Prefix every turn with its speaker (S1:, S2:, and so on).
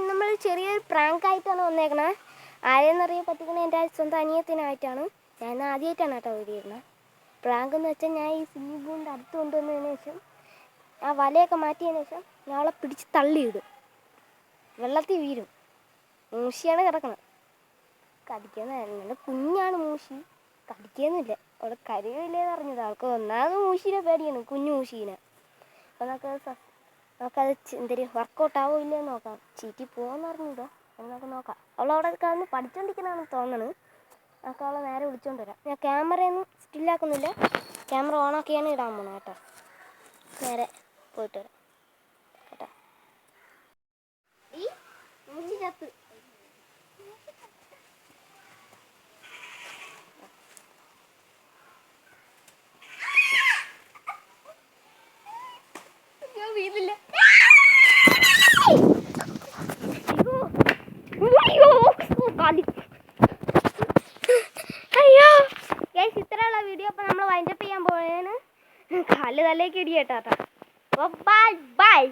S1: നമ്മൾ ചെറിയൊരു പ്രാങ്കായിട്ടാണ് വന്നേക്കണേ. ആരെയെന്നറിയാൻ പറ്റിക്കണേ എൻ്റെ സ്വന്തം അനിയത്തിനായിട്ടാണ്. ഞാൻ ആദ്യമായിട്ടാണ് കേട്ടോ വീടിയിരുന്നത്. പ്രാങ്ക് എന്ന് വെച്ചാൽ ഞാൻ ഈ സ്വിമ്മിംഗ് പൂളിൻ്റെ അടുത്ത് കൊണ്ടുവന്നതിന് ശേഷം ആ വലയൊക്കെ മാറ്റിയതിന് ശേഷം ഞങ്ങളെ പിടിച്ച് തള്ളിയിടും, വെള്ളത്തിൽ വീഴും. മൂശിയാണ് കിടക്കണം. കടിക്കുന്ന നല്ല കുഞ്ഞാണ് മൂശി, കടിക്കുന്നില്ല. അവിടെ കരയില്ലേന്ന് അറിഞ്ഞത് ആൾക്ക്. ഒന്നാമത് മൂശീനെ പേടിയാണ്, കുഞ്ഞു മൂശീനെ. അപ്പോൾ നമുക്കത് എന്തൊരു വർക്കൗട്ട് ആവോ ഇല്ലയെന്ന് നോക്കാം. ചീറ്റി പോകുമെന്ന് അറിഞ്ഞില്ല, അത് നമുക്ക് നോക്കാം. അവളവിടെ കിടന്ന് പഠിച്ചുകൊണ്ടിരിക്കണമെന്ന് തോന്നണ്. നമുക്ക് അവളെ നേരെ വിളിച്ചുകൊണ്ട് വരാം. ഞാൻ ക്യാമറയൊന്നും സ്റ്റില്ലാക്കുന്നില്ല, ക്യാമറ ഓണാക്കിയാണ് ഇടാൻ പോണത് കേട്ടോ. നേരെ പോയിട്ട് വരാം കേട്ടോ. ഈ മൂച്ചി ചത്ത് വീടില്ല. അയ്യോ ഗൈസ്, ഇത്രയുള്ള വീഡിയോ. അപ്പോൾ നമ്മൾ വൈൻഡപ്പ് ചെയ്യാൻ പോയാണ്. കാല് തലേക്ക് ഇടിയേട്ടാ. Bye bye.